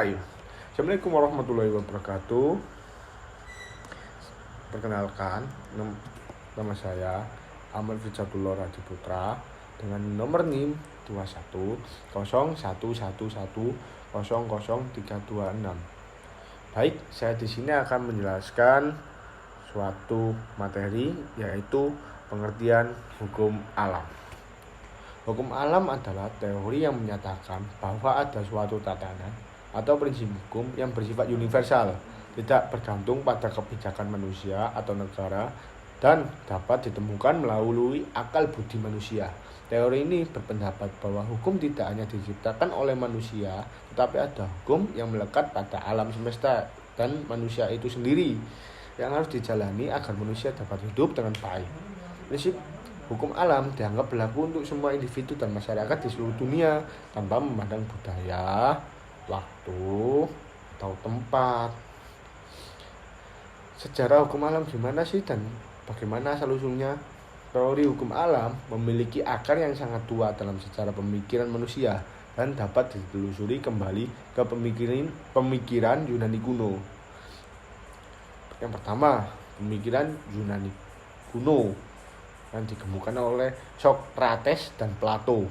Assalamualaikum warahmatullahi wabarakatuh. Perkenalkan, nama saya Ahmad Fijatullah Radiputra dengan nomor NIM 210111100326. Baik, saya di sini akan menjelaskan suatu materi, yaitu pengertian hukum alam. Hukum alam adalah teori yang menyatakan bahwa ada suatu tatanan atau prinsip hukum yang bersifat universal, tidak bergantung pada kebijakan manusia atau negara, dan dapat ditemukan melalui akal budi manusia. Teori ini berpendapat bahwa hukum tidak hanya diciptakan oleh manusia, tetapi ada hukum yang melekat pada alam semesta dan manusia itu sendiri yang harus dijalani agar manusia dapat hidup dengan baik. Prinsip hukum alam dianggap berlaku untuk semua individu dan masyarakat di seluruh dunia tanpa memandang budaya, waktu, atau tempat. Sejarah hukum alam gimana sih dan bagaimana asal-usulnya? Teori hukum alam memiliki akar yang sangat tua dalam sejarah pemikiran manusia dan dapat ditelusuri kembali ke pemikiran Yunani kuno. Yang pertama, pemikiran Yunani kuno yang dikemukakan oleh Socrates dan Plato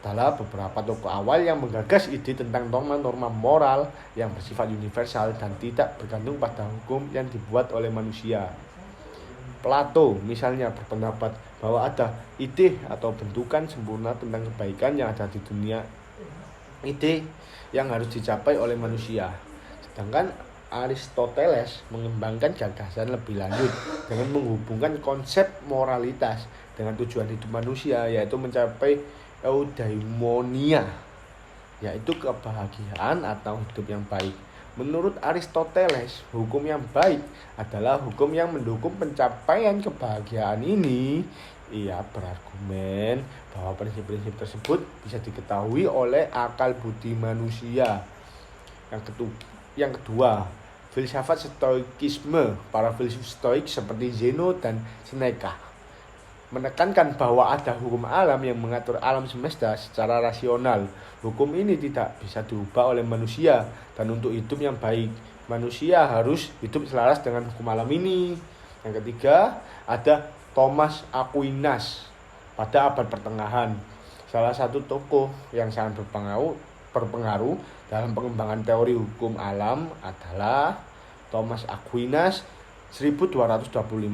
adalah beberapa tokoh awal yang menggagas ide tentang norma-norma moral yang bersifat universal dan tidak bergantung pada hukum yang dibuat oleh manusia. Plato misalnya berpendapat bahwa ada ide atau bentukan sempurna tentang kebaikan yang ada di dunia, ide yang harus dicapai oleh manusia. Sedangkan Aristoteles mengembangkan gagasan lebih lanjut dengan menghubungkan konsep moralitas dengan tujuan hidup manusia, yaitu mencapai eudaimonia, yaitu kebahagiaan atau hidup yang baik. Menurut Aristoteles, hukum yang baik adalah hukum yang mendukung pencapaian kebahagiaan ini. Ia berargumen bahwa prinsip-prinsip tersebut bisa diketahui oleh akal budi manusia. Yang kedua, filsafat stoikisme. Para filsuf stoik seperti Zeno dan Seneca menekankan bahwa ada hukum alam yang mengatur alam semesta secara rasional. Hukum ini tidak bisa diubah oleh manusia, dan untuk hidup yang baik, manusia harus hidup selaras dengan hukum alam ini. Yang ketiga, ada Thomas Aquinas pada abad pertengahan. Salah satu tokoh yang sangat berpengaruh dalam pengembangan teori hukum alam adalah Thomas Aquinas 1225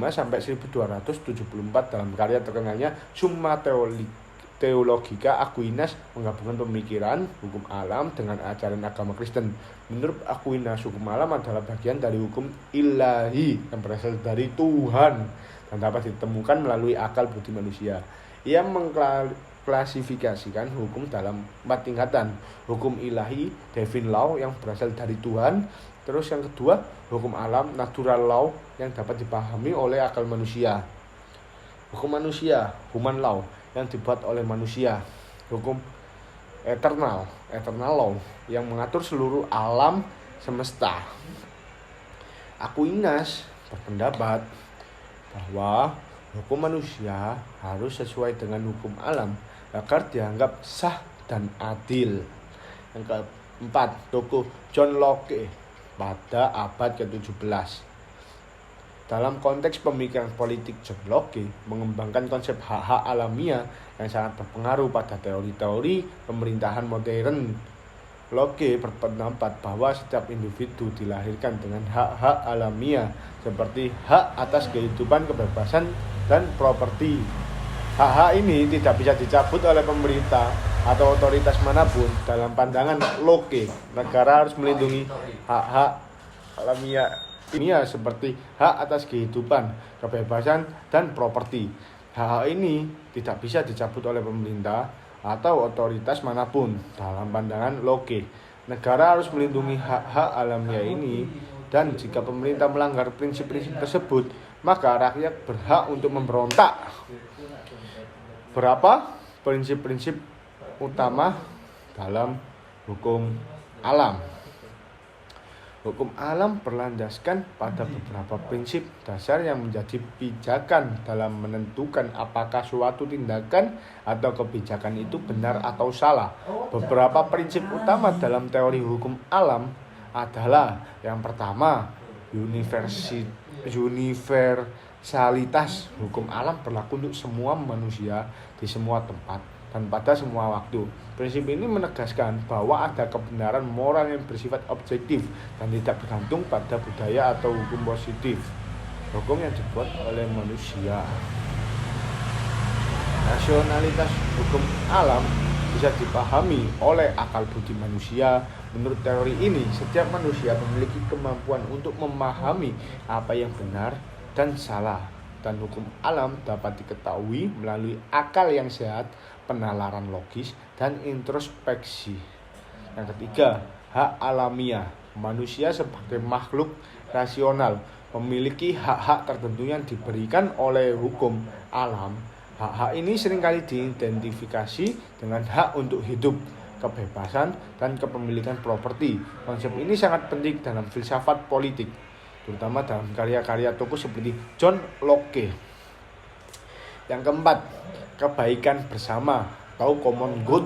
sampai 1274 dalam karya terkenalnya Summa Theologica. Aquinas menggabungkan pemikiran hukum alam dengan ajaran agama Kristen. Menurut Aquinas, hukum alam adalah bagian dari hukum ilahi yang berasal dari Tuhan dan dapat ditemukan melalui akal budi manusia. Ia mengklasifikasikan hukum dalam 4 tingkatan. Hukum ilahi, divine law, yang berasal dari Tuhan. Terus yang kedua, hukum alam, natural law, yang dapat dipahami oleh akal manusia. Hukum manusia, human law, yang dibuat oleh manusia. Hukum eternal law, yang mengatur seluruh alam semesta. Aquinas berpendapat bahwa hukum manusia harus sesuai dengan hukum alam agar dianggap sah dan adil. Yang keempat, tokoh John Locke pada abad ke-17. Dalam konteks pemikiran politik, John Locke mengembangkan konsep hak-hak alamiah yang sangat berpengaruh pada teori-teori pemerintahan modern. Locke berpendapat bahwa setiap individu dilahirkan dengan hak-hak alamiah seperti hak atas kehidupan, kebebasan, dan properti. Hak-hak ini tidak bisa dicabut oleh pemerintah atau otoritas manapun. Dalam pandangan Locke, negara harus melindungi hak-hak alamiah ini seperti hak atas kehidupan, kebebasan, dan properti. Hak-hak ini tidak bisa dicabut oleh pemerintah atau otoritas manapun. Dalam pandangan Locke, negara harus melindungi hak-hak alamiah ini, dan jika pemerintah melanggar prinsip-prinsip tersebut, maka rakyat berhak untuk memberontak. Berapa prinsip-prinsip utama dalam hukum alam? Hukum alam berlandaskan pada beberapa prinsip dasar yang menjadi pijakan dalam menentukan apakah suatu tindakan atau kebijakan itu benar atau salah. Beberapa prinsip utama dalam teori hukum alam adalah yang pertama, universalitas. Hukum alam berlaku untuk semua manusia di semua tempat dan pada semua waktu. Prinsip ini menegaskan bahwa ada kebenaran moral yang bersifat objektif dan tidak bergantung pada budaya atau hukum positif. Hukum yang dibuat oleh manusia. Rasionalitas hukum alam bisa dipahami oleh akal budi manusia. Menurut teori ini, setiap manusia memiliki kemampuan untuk memahami apa yang benar dan salah, dan hukum alam dapat diketahui melalui akal yang sehat, penalaran logis, dan introspeksi. Yang ketiga, hak alamiah. Manusia sebagai makhluk rasional memiliki hak-hak tertentu yang diberikan oleh hukum alam. Hak-hak ini seringkali diidentifikasi dengan hak untuk hidup, kebebasan, dan kepemilikan properti. Konsep ini sangat penting dalam filsafat politik, terutama dalam karya-karya tokoh seperti John Locke. Yang keempat, kebaikan bersama atau common good.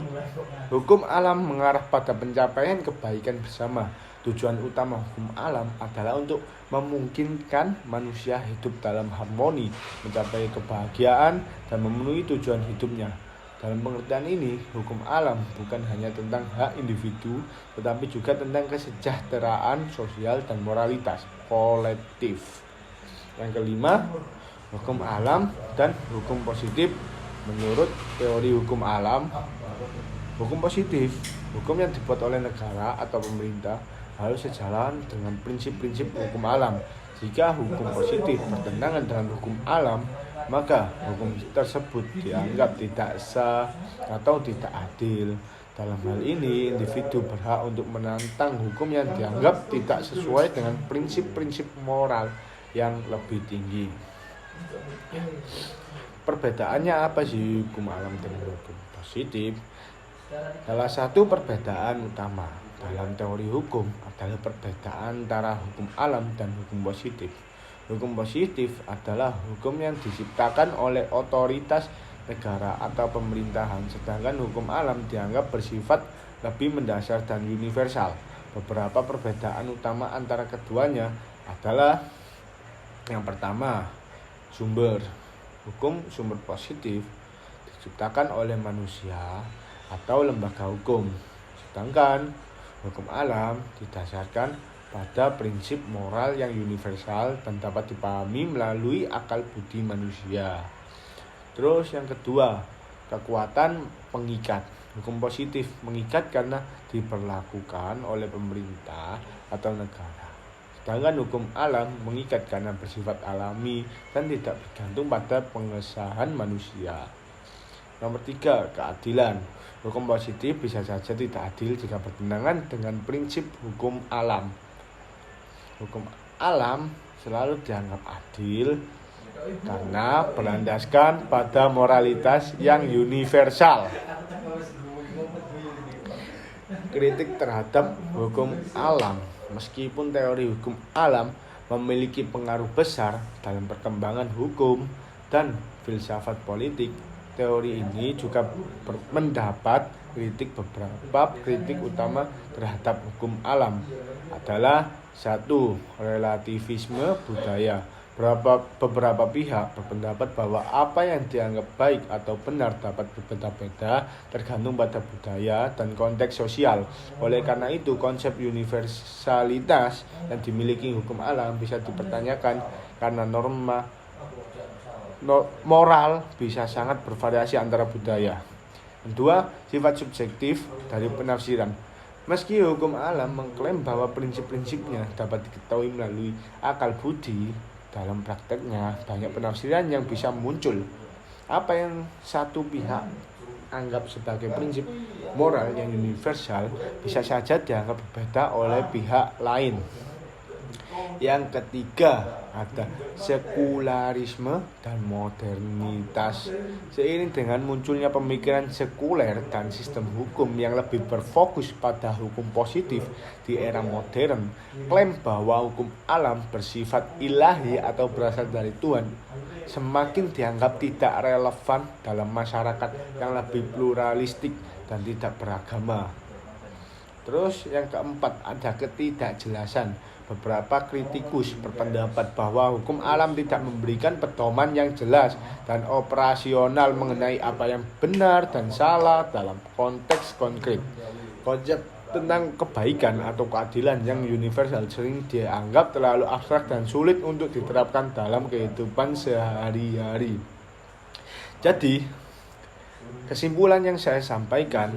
Hukum alam mengarah pada pencapaian kebaikan bersama. Tujuan utama hukum alam adalah untuk memungkinkan manusia hidup dalam harmoni, mencapai kebahagiaan, dan memenuhi tujuan hidupnya. Dalam pengertian ini, hukum alam bukan hanya tentang hak individu, tetapi juga tentang kesejahteraan sosial dan moralitas kolektif. Yang kelima, hukum alam dan hukum positif. Menurut teori hukum alam, hukum positif, hukum yang dibuat oleh negara atau pemerintah, harus sejalan dengan prinsip-prinsip hukum alam. Jika hukum positif bertentangan dengan hukum alam, maka hukum tersebut dianggap tidak sah atau tidak adil. Dalam hal ini, individu berhak untuk menantang hukum yang dianggap tidak sesuai dengan prinsip-prinsip moral yang lebih tinggi. Perbedaannya apa sih hukum alam dengan hukum positif? Salah satu perbedaan utama dalam teori hukum adalah perbedaan antara hukum alam dan hukum positif. Hukum positif adalah hukum yang diciptakan oleh otoritas negara atau pemerintahan, sedangkan hukum alam dianggap bersifat lebih mendasar dan universal. Beberapa perbedaan utama antara keduanya adalah yang pertama, sumber. Hukum sumber positif diciptakan oleh manusia atau lembaga hukum, sedangkan hukum alam didasarkan pada prinsip moral yang universal dan dapat dipahami melalui akal budi manusia. Terus yang kedua, kekuatan pengikat. Hukum positif mengikat karena diberlakukan oleh pemerintah atau negara. Sedangkan hukum alam mengikat karena bersifat alami dan tidak bergantung pada pengesahan manusia. Nomor 3, keadilan. Hukum positif bisa saja tidak adil jika bertentangan dengan prinsip hukum alam. Hukum alam selalu dianggap adil karena berlandaskan pada moralitas yang universal. Kritik terhadap hukum alam. Meskipun teori hukum alam memiliki pengaruh besar dalam perkembangan hukum dan filsafat politik, teori ini juga mendapat kritik. Beberapa kritik utama terhadap hukum alam adalah 1. Relativisme budaya. Beberapa pihak berpendapat bahwa apa yang dianggap baik atau benar dapat berbeda-beda tergantung pada budaya dan konteks sosial. Oleh karena itu, konsep universalitas yang dimiliki hukum alam bisa dipertanyakan karena moral bisa sangat bervariasi antara budaya. 2. Sifat subjektif dari penafsiran. Meski hukum alam mengklaim bahwa prinsip-prinsipnya dapat diketahui melalui akal budi, dalam prakteknya banyak penafsiran yang bisa muncul. Apa yang satu pihak anggap sebagai prinsip moral yang universal bisa saja dianggap berbeda oleh pihak lain. Yang ketiga, ada sekularisme dan modernitas. Seiring dengan munculnya pemikiran sekuler dan sistem hukum yang lebih berfokus pada hukum positif di era modern, klaim bahwa hukum alam bersifat ilahi atau berasal dari Tuhan semakin dianggap tidak relevan dalam masyarakat yang lebih pluralistik dan tidak beragama. Terus yang keempat, ada ketidakjelasan. Beberapa kritikus berpendapat bahwa hukum alam tidak memberikan pedoman yang jelas dan operasional mengenai apa yang benar dan salah dalam konteks konkret. Konsep tentang kebaikan atau keadilan yang universal sering dianggap terlalu abstrak dan sulit untuk diterapkan dalam kehidupan sehari-hari. Jadi, kesimpulan yang saya sampaikan,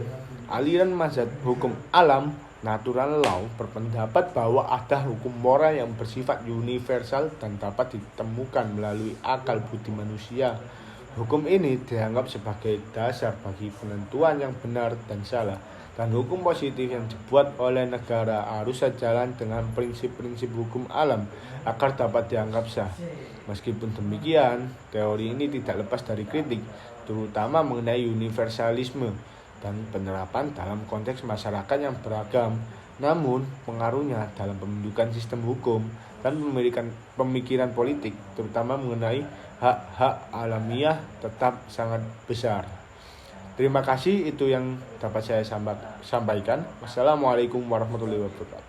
aliran mazhab hukum alam natural law berpendapat bahwa ada hukum moral yang bersifat universal dan dapat ditemukan melalui akal budi manusia. Hukum ini dianggap sebagai dasar bagi penentuan yang benar dan salah, dan hukum positif yang dibuat oleh negara harus sejalan dengan prinsip-prinsip hukum alam agar dapat dianggap sah. Meskipun demikian, teori ini tidak lepas dari kritik, terutama mengenai universalisme dan penerapan dalam konteks masyarakat yang beragam. Namun, pengaruhnya dalam pembentukan sistem hukum dan pemikiran politik, terutama mengenai hak-hak alamiah, tetap sangat besar. Terima kasih, itu yang dapat saya sampaikan. Wassalamualaikum warahmatullahi wabarakatuh.